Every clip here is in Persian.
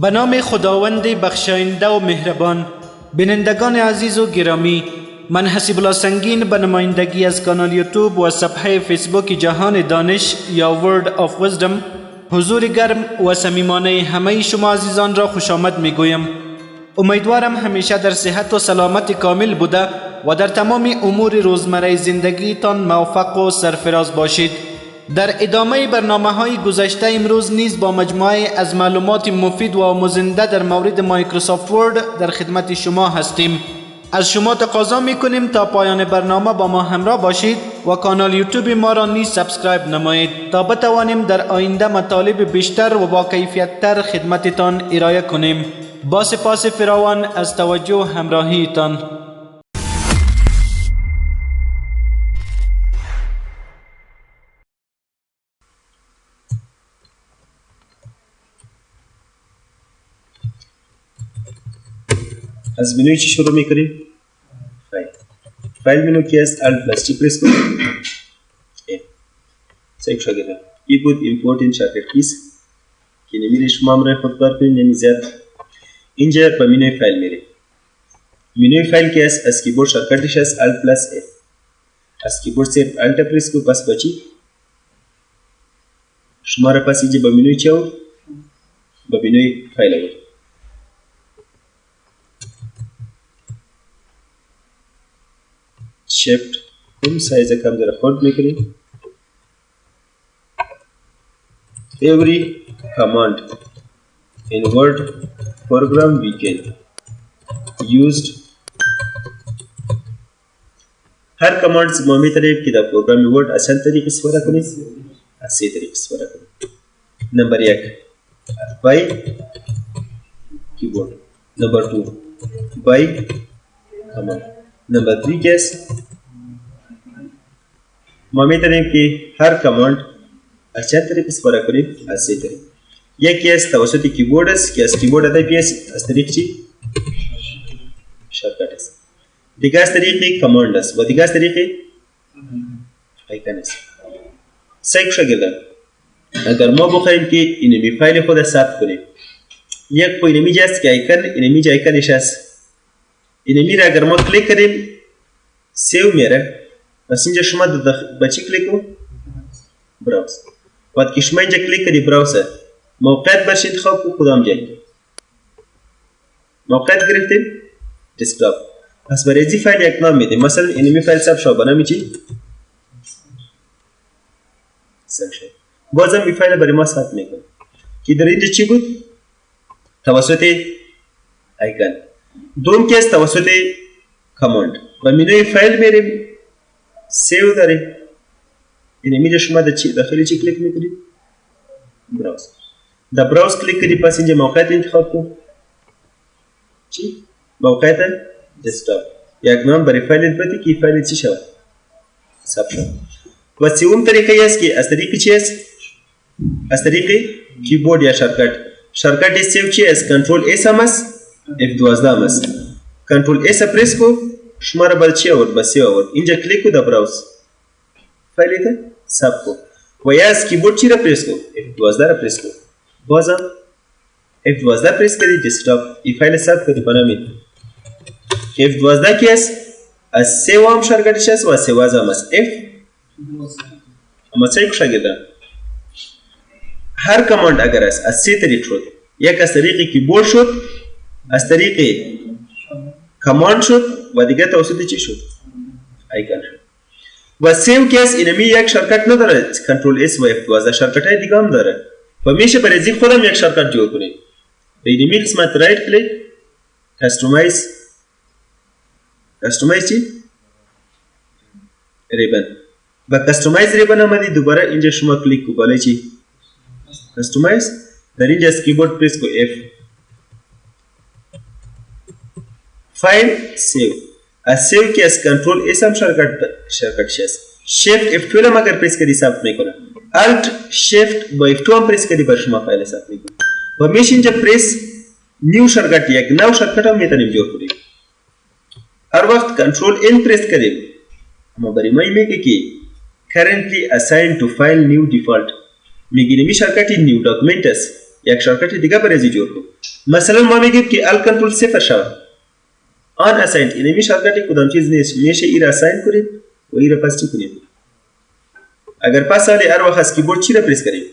به نام خداوند بخشاینده و مهربان. بینندگان عزیز و گرامی، من حسیب الله سنگین به نمایندگی از کانال یوتیوب و صفحه فیسبوک جهان دانش یا Word of Wisdom حضور گرم و صمیمانه همه شما عزیزان را خوش آمد می گویم. امیدوارم همیشه در صحت و سلامت کامل بوده و در تمام امور روزمره زندگیتان موفق و سرفراز باشید. در ادامه برنامه‌های گذشته امروز نیز با مجموعه از معلومات مفید و آموزنده در مورد مایکروسافت ورد در خدمت شما هستیم. از شما تقاضا می‌کنیم تا پایان برنامه با ما همراه باشید و کانال یوتیوب ما را نیز سابسکرایب نمایید تا بتوانیم در آینده مطالب بیشتر و با کیفیت‌تر خدمتتان ارائه کنیم. با سپاس فراوان از توجه و همراهیتان. از منوی چی شروع میکنیم؟ فایل منو کی است؟ Alt plus T پرس کنیم. سیک شاگردان ای بود important شارتکت کیز که نمیره شما هم رای خود کار کنیم نمیزد. اینجا با منوی فایل میره. منوی فایل کی است؟ از کیبورد شارتکتش است Alt plus F. از کیبورد صرف Alt پرس کو پس بچی شما را پس اینجا با منوی چی آورد؟ با منوی فایل آورد. shift کم سایز کم در خورد میکنیم. every command in word program we can used هر کماند ما میتونیم که در پروگرام ورد آسان طریقه استفاده کنیم اسی طریقه استفاده کنیم. نمبر 1 by keyboard. نمبر 2 by command. نمبر 3 के ما میتونیم که هر کماند از چند طریق استفاده کنیم از سه طریق. یکی از توسط کیبورد است که از کیبورد ادای است از طریق چی؟ شارتکت است. دیگه از طریق کماند است و دیگه از طریق آیکن است. سعی شاگردان اگر ما بخوایم که اینمی فایل خود ثبت کنیم یک اینمی جاست که آیکن اینمی جا آیکنش است. اینمی را اگر ما کلیک کنیم سیو میره پس اینجا شما با چی کلیک کنید؟ براوز. وقتی که شما اینجا کلیک کنید براوزر موقعیت باشه انتخاب کنید کدام جایی موقعیت گرفتیم دسکتاپ. پس برای این فایل یک نام میدیم مثلا اینمی فایل ثبت شد با نام چی؟ بازم این فایل برای ما ثبت میکنه که در اینجا چی بود؟ توسط آیکن. دوم کیس توسط کماند و منوی فایل میریم سیو داریم. یعنی میره شما داخل چی کلیک میکنید؟ براوز. در براوز کلیک کنید پس اینجا موقعیت انتخاب کن چی؟ موقعیت دسکتاپ. یک نام برای فایل بدی که فایل چی شود؟ ثبت شود. و سوم طریقه است که از طریق چی است؟ از طریق کیبورد یا شارتکت سیو چی است؟ کنترل اس هم است F12 هم است. کنترل اس پرس کو شما را بر چی آورد؟ بسی آورد. اینجا کلیک کو در براوز فایل تا ثبت کو و یا از کیبورد چی را پرس کو؟ F12 را پرس کو. بازم F12 پرس کردی دسکتاپ این فایل ثبت کردی بنامید. F12 کی است؟ از سیو هم شارتکتش است و از سیواز هم است F. اما سعی شاگردان هر کماند اگر است از سه طریق شد. یک از طریق کیبورد شد، از طریق کماند شد و دیگه توسط چی شد؟ آیکن شد. و سیو کیس اینمی یک شارتکت نداره کنترل اس و F12 شارتکت های دیگه هم داره و میشه برای زی خودم یک شارتکت جور کنید. به اینمی قسمت رایت کلیک کستومایز چی؟ ریبن. با کستومایز ریبن آمدی دوباره اینجا شما کلیک کو بالای چی؟ کستومایز. در اینجا از کیبورد پرس کو F. فایل سیو. از سیو که از کنترل اس هم شارتکت است. شیفت F12 هم اگر پرس کردی ثبت میکنه. الت شیفت با F2 هم پرس کردی بر شما فایل ثبت میکنه. و میشه اینجا پرس نیو شارتکت یک نو شارتکت هم میتونیم جور کنیم. هر وقت کنترل N پرس کردیم اما برای ما میگه که currently assigned to file new default میگه نمی شارتکت نیو داکومنت است یک شارکت دیگه برای جور کنیم. مثلا ما میگیم که ال کنترل 0 شود آن اساینت، اینمی شارکت کدام چیز نیست، میشه ای را اساین کنیم و ای را پس چی کنیم. اگر پس حالی هر وقت از کیبورد چی را پریس کنیم؟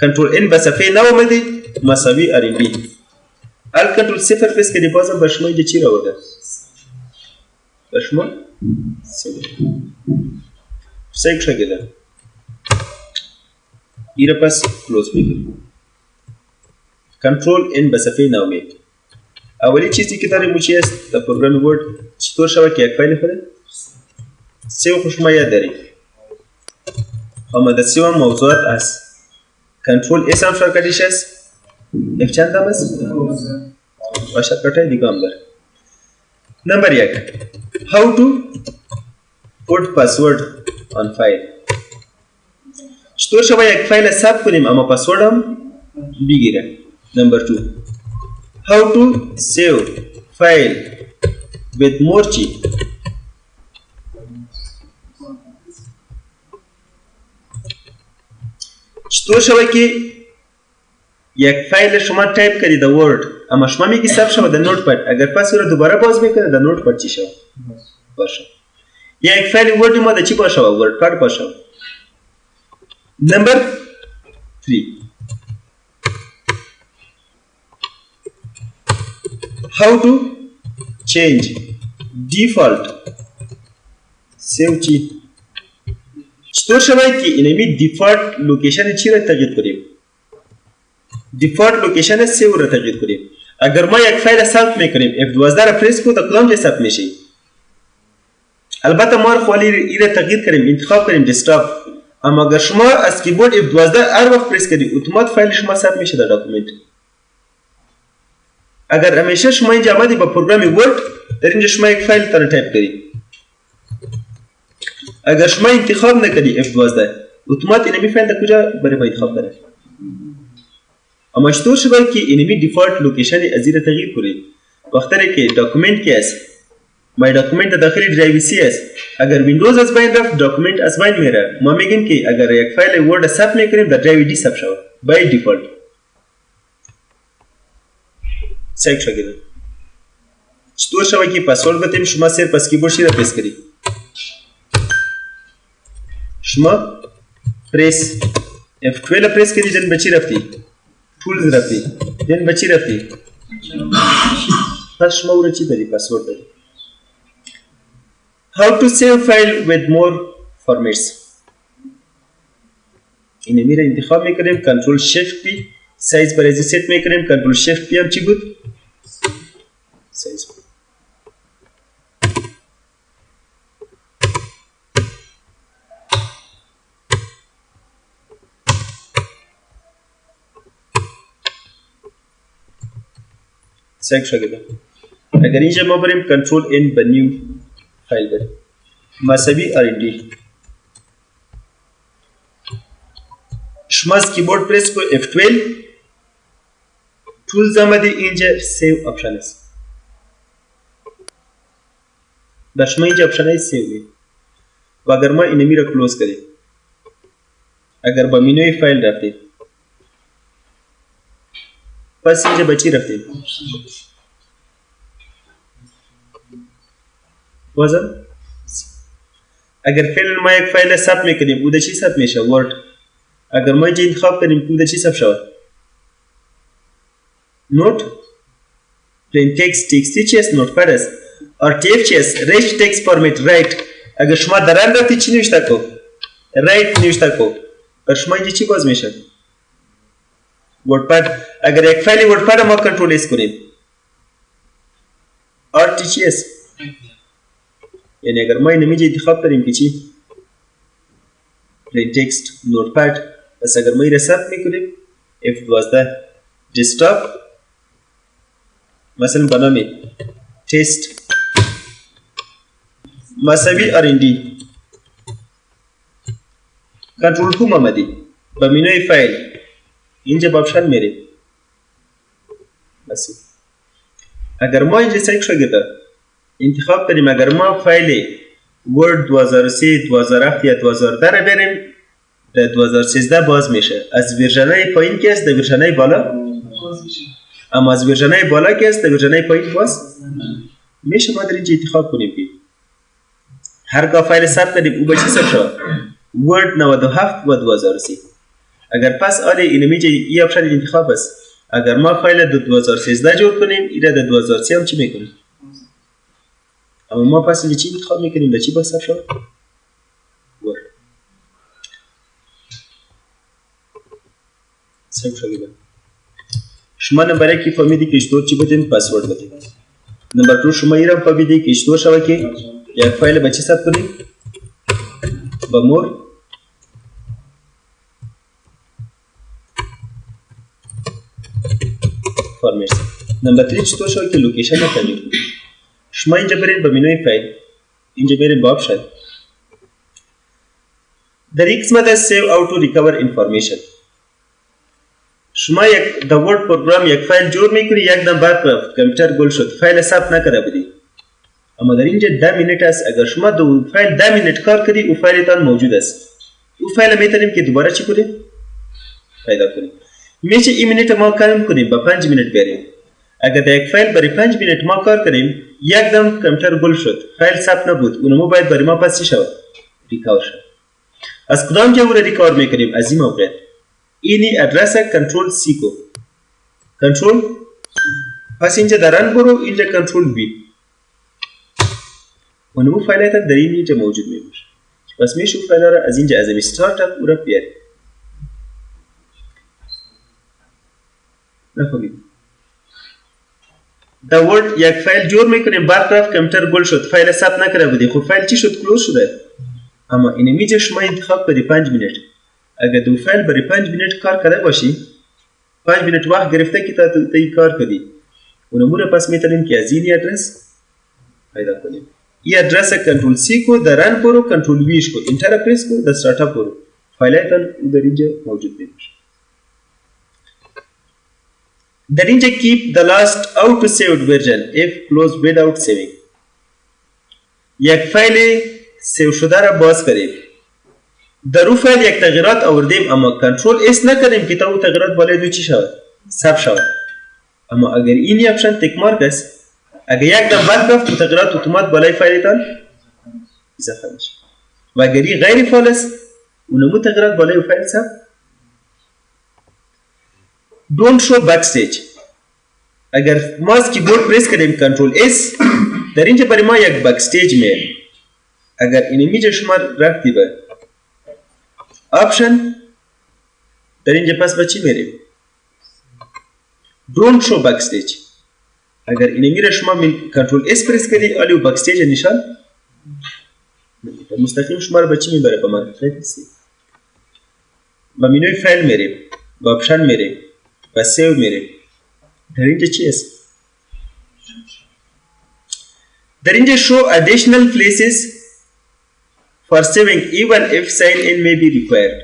کنترل ان به صفحه نو آمده مساوی ار بی. ال کنترل 0 پریس کنیم بازم بر شما اینجا چی را آورده؟ بر شما 0 شده ای را پس کلوز میکنیم. کنترل ان به صفحه نو میکنیم. اولی چیزی که داریم چی است؟ در پروگرام ورد چطور شود که یک فایل خود سه خوش ما یاد داریم. اما در سه موضوعات است. کنترل اس هم شارکتش است. اف چند هم است؟ و شارکت های دیگه هم داره. نمبر 1 how to put password on file. چطور شود یک فایل ثبت کنیم اما پسورد هم بگیره. نمبر 2 how to save file with more key. چطور شود که یک فایل شما تایپ کردید در ورد اما شما میگی ثبت شود در نوت پد، اگر پس رو دوباره باز میکنه در نوت پد چی شود؟ باشه. یا یک فایل ورد ما در چی باشه؟ ورد پد باشه. نمبر 3 how to change default save key. چطور شود که اینمی دیفالت لوکیشن چی را تغییر کنیم؟ دیفالت لوکیشن سیو را تغییر کنیم. اگر ما یک فایل ثبت میکنیم F12 را پریس کنیم تا کدام جای ثبت میشه؟ البته ما خوالی ای را تغییر کنیم، انتخاب کنیم دسکتاپ. اما اگر شما از کیبورد F12 هر وقت پریس کنید اتومات فایل شما ثبت میشه در داکومنت. اگر همیشه شما اینجا آمدی با پروگرام ورد در اینجا شما یک فایل تان تایپ کنید، اگر شما انتخاب نکردی F12 اتومات اینمی فایل در کجا برای ما انتخاب کنه؟ اما چطور شود که اینمی دیفالت لوکیشن از این تغییر کنید؟ وقتی که داکومنت کی است مای داکومنت داخل درایو سی است، اگر ویندوز از بین رفت داکومنت از بین میره. ما میگیم که اگر یک فایل ورد ثبت میکنیم در درایو دی ثبت شود بای دیفالت. سیک شده. چطور شود که پسورد بتیم شما صرف از کیبورد شی را پریس کنید. شما پریس F12 پریس کنید دن بچی رفتی تولز رفتی دن بچی رفتی پس شما او را چی داری؟ پسورد داری. how to save file with more formats. اینه میره انتخاب میکنیم کنترل شیفت پی سایز برای ازی ست میکنیم. کنترل شیفت پی هم چی بود؟ سایز بود. سیک شده. اگر اینجا ما بریم کنترل این به نیو فایل بریم مساوی R&D. شما از کیبورد پریس کو F12 تولز آمده اینجا سیو آپشن است. در شما اینجا آپشن های سیو می و اگر ما اینمی را کلوز کریم اگر با مینوی فایل رفتیم پس اینجا با چی رفتیم؟ بازم اگر فعلا ما یک فایل ثبت میکنیم او در چی ثبت میشه؟ ورد. اگر ما اینجا انتخاب کنیم او در چی ثبت شود؟ نوت پلین تکست تکستی چی است؟ نوت پد است. RTF چی است؟ ریچ تکست فارمت رایت. اگر شما در آن رفتی چی نوشته کو؟ رایت نوشته کو. بر شما اینجا چی باز میشه؟ وردپد. اگر یک فایل وردپد ما کنترل اس کنیم RT چی است؟ یعنی اگر ما اینمی انتخاب کنیم که چی؟ پلین تکست نوتپد. پس اگر ما این ثبت میکنیم F12 دسکتاپ مثلا بنامی تست مساوی R&D کنترل هوم آمدی با مینوی فایل اینجا با آپشن میریم. بس اگر ما اینجا سیک شده انتخاب کنیم اگر ما فایل ورد 2003 2007 یا 2010 بریم در 2013 باز میشه. از ورژن‌های پایین که است در ورژن‌های بالا، اما از ورژن‌های بالا که است در ورژن‌های پایین باز میشه. ما در اینجا انتخاب کنیم که هرگاه فایل ثبت کردیم او به چی ثبت شود؟ ورد 97 و 2003. اگر پس آلی اینمیجه ای آپشن انتخاب است. اگر ما فایل در 2013 جور کنیم ایره در 2003 هم چی میکنیم؟ اما ما پس اینجا چی انتخاب میکنیم؟ در چی باید ثبت شود؟ ورد ثبت شد. شما نمبر یک فهمیدی که اشتور چی بدین؟ پاسورد بدین. نمبر 2 شما ایرم فهمیدی که اشتور شود که یک فایل به چی ثبت کنیم؟ با مور فارمیرس. نمبر 3 چطور شد که لوکیشن رو تغییر کنید. شما اینجا برید به منوی فایل، اینجا برید به آپشن. در یک قسمت از سیو او تو ریکور انفورمیشن. شما یک د ورد پروگرام یک فایل جور میکنی، یک دم بعد کامپیوتر گل شد فایل ثبت نکرده بودی. اما در اینجا 10 منیت است. اگر شما دو فایل 10 منیت کار کردی او فایلتان موجود است. او فایل میتونیم که دوباره چی کنیم؟ پیدا کنیم. میشه این منیت ما کم کنیم با 5 منیت بریم. اگر در یک فایل برای 5 منیت ما کار کنیم یک دم کامپیوتر گل شد فایل ثبت نبود اونمو باید برای ما پس چی شود؟ ریکور شد. از کدام جا او را ریکور میکنیم؟ از این موقع اینی ادرس کنترل سی کو کنترل پس اینجا درن برو اینجا کنترل بی اونمو فایلات در اینجا موجود میباشه. پس میشه فایل را از اینجا از استارت اپ او را بیاریم. نفهمید؟ در ورد یک فایل جور میکنیم بعد رفت کامپیوتر گل شد فایل ثبت نکرده بودی. خب فایل چی شد؟ کلوز شده. اما این میجه شما انتخاب کردی 5 منیت. اگر دو فایل برای 5 منیت کار کرده باشی 5 منیت وقت گرفته که تا کار کردی اونمو را پس میتونیم که از این ادرس پیدا کنیم. این ادرس کنترل سی کو در رن برو کنترل ویش کو انتر پرس کو در استارت اپ برو فایلاتون در اینجا موجود میشه. در اینجا keep the last out saved version if closed without saving. یک فایل سیو شده را باز کریم. در او فایل یک تغییرات آوردیم اما کنترل اس نکردیم که تا او تغییرات بالای دو چی شود؟ ثبت شود. اما اگر این اپشن تک مارک است اگر یک دم بند رفت تغییرات اتومات بالای فایلتان اضافه میشه. و اگر این غیر فعال است اونمو تغییرات بالای فایل ثبت. don't show backstage. اگر ما از کیبورد پرس کردیم کنترل اس در اینجا برای ما یک بکستیج میاد. اگر این میجه شما رفتی به آپشن در اینجا پس به چی میریم؟ don't show backstage. اگر این میره شما کنترل اس پرس کردی آلی و بکستیج نشان مستقیم شما رو به چی میبره؟ به من با منوی فایل میریم با آپشن میریم و سیو میریم. در اینجا چی است؟ در اینجا show additional places for saving even if sign in may be required.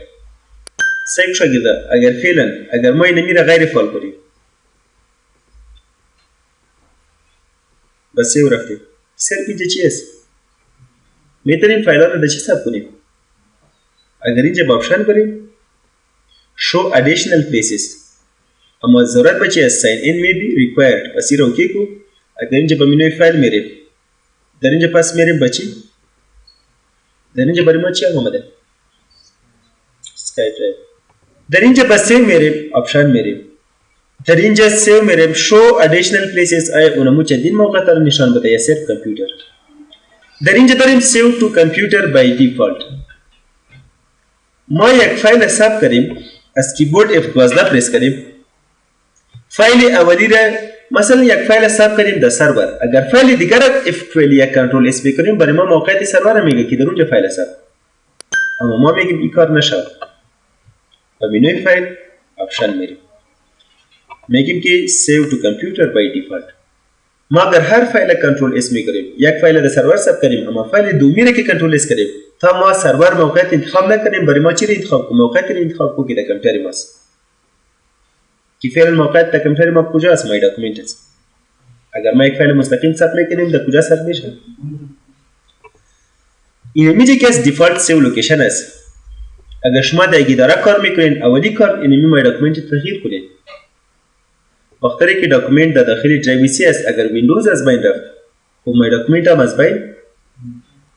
سیو شده اگر فعلا اگر ما این میره غیر فعال کنیم بس سیو رفتیم. سر اینجا چی است؟ میتونیم فایلات رو در چی ثبت کنیم؟ اگر اینجا با آپشن بریم show additional places اما ضرورت بچی از sign in may be required پس این رو اوکی کو. اگر اینجا با منوی فایل میریم در اینجا پس میریم بچی در اینجا برای ما چی هم آمده؟ سکایپ درایو. در اینجا با سیو میریم آپشن میریم در اینجا سیو میریم show additional places آیا اونمو چندین موقع تا نشان بده یا صرف کامپیوتر. در اینجا داریم save to computer by default. ما یک فایل ثبت کریم از کیبورد F12 پرس کریم فایل اولی را مثلا یک فایل ثبت کنیم در سرور. اگر فایل دیگر را F12 یا کنترل اس بکنیم برای ما موقعیت سرور میگه که در اونجا فایل ثبت. اما ما میگیم این کار نشود. و منوی فایل آپشن میریم میگیم که save to computer by default. ما اگر هر فایل کنترل اس میکنیم یک فایل در سرور ثبت کنیم اما فایل دومی را که کنترل اس کنیم تا ما سرور موقعیت انتخاب نکنیم برای ما چی را انتخاب کنیم؟ موقعیت را انتخاب کنیم که در کامپیوتر ماست که فعلا موقعیت در کامپیوتر ما کجا است؟ مای داکومنت است. اگر ما یک فایل مستقیم ثبت میکنیم در کجا ثبت میشه؟ این میگه که از دیفالت سیو لوکیشن است. اگر شما در یک اداره کار میکنین اولی کار اینمی مای داکومنت تغییر کنین. وقتی که داکومنت در داخل درایو سی است اگر ویندوز از بین رفت و مای داکومنت هم از بین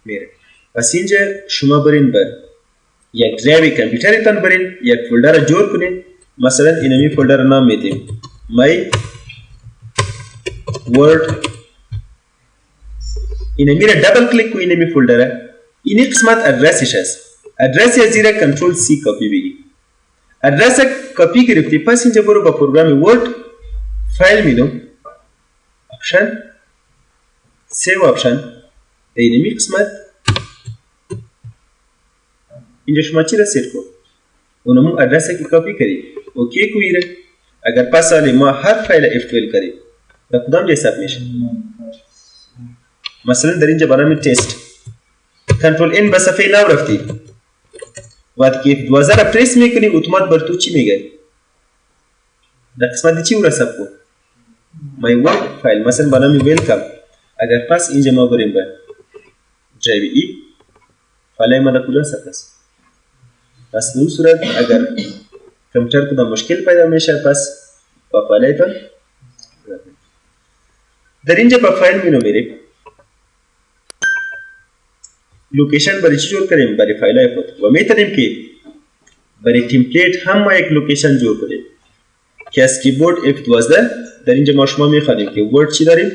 میره. پس اینجا شما برین به یک درایو کامپیوترتان برین یک فولدر جور کنین. مثلا اینمی فولدر نام میدیم مای ورد. اینمی را دبل کلیک کنین اینمی فولدره. این قسمت ادرسش است. ادرس از زیر کنترل سی کپی بگی. ادرس کپی گرفتی پس اینجا برو با پروگرام ورد فایل میدم اپشن سیو اپشن اینمی قسمت اینجا شما چی را سیت کن اونمون ادرس که کپی کردی اوکی کویره. اگر پس سالی ما هر فایل F12 کردیم در کدام جای ثبت میشه؟ مثلا در اینجا برنامه تست کنترل این به صفحه نو رفتی وقتی که F12 را پریس میکنی اتومات بر تو چی میگه؟ در قسمت چی را ثبت کن؟ مای ورد فایل مثلا برنامه ویلکم. اگر پس اینجا ما بریم به درایو ای فایل ما در کجا ثبت است. پس در اون صورت اگر کامپیوتر کدام مشکل پیدا میشه پس با فایلتان در اینجا با فایل مینو میریم. لوکیشن برای چی جور کنیم؟ برای فایل خود و میتونیم که برای تمپلیت هم ما یک لوکیشن جور کنیم که از کیبورد F12 در اینجا ما شما میخوانیم که ورد چی داریم؟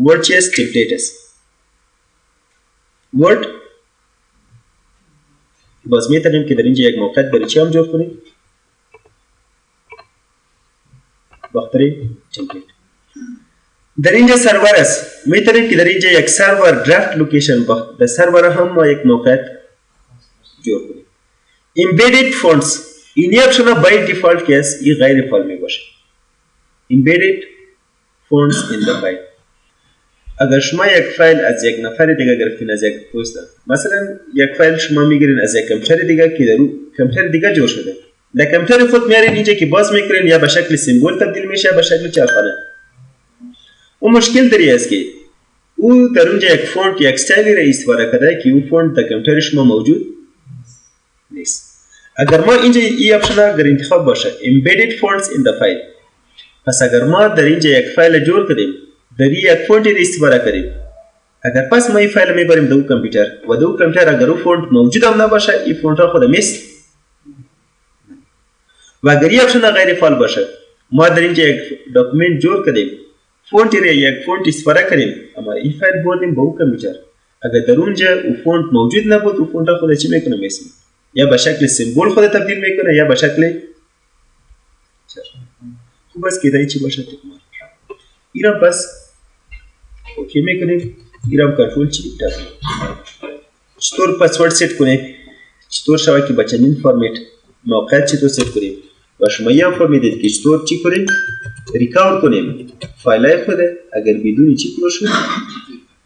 ورد چی است؟ تمپلیت است. ورد باز میتونیم که در اینجا یک موقع برای چی هم جور کنیم؟ بخاطر تمپلیت. در اینجا سرور است. میتونیم که در اینجا یک سرور درافت لوکیشن در سرور هم ما یک موقع جور کنیم. embedded fonts این اپشن باید دیفالت که است این غیر فعال می باشه. embedded fonts in the file. اگر شما یک فایل از یک نفر دیگه گرفتین از یک دوست مثلا یک فایل شما میگیرین از یک کامپیوتر دیگه که در کامپیوتر دیگه جور شده در کامپیوتر خود میارین اینجا که باز میکنین یا به شکل سیمبل تبدیل میشه یا به شکل چارخانه. اون مشکل داری است که او در اونجا یک فونت یک استایلی را استفاده کرده که او فونت در کامپیوتر شما موجود نیست. اگر ما اینجا این اپشن اگر انتخاب باشه embedded fonts in the file پس اگر ما در اینجا یک فایل جور کردیم در یک فونت را استفاده کردیم اگر پس ما این فایل میبریم در کامپیوتر و در کامپیوتر اگر او فونت موجود هم نباشه این فونت ها خود میست و اگر این اپشن غیر فعال باشه ما در اینجا یک داکومنت جور کردیم فونت را یک فونت استفاده کردیم اما این فایل بردیم به کامپیوتر اگر در اونجا او فونت موجود نبود او فونت خود چی میکنه میست یا به شکل سیمبل خود تبدیل میکنه یا به شکل خوب است که در چی باشه اینا پس اوکی میکنیم. ایرام کنترل چی داریم چطور پاسورد سیت کنیم چطور شوه که با چنین فرمت موقعیت چطور سیت کنیم و شما یه فرمیدید که چطور چی کنیم ریکاور کنیم فایلای خود اگر بدون چی کنیم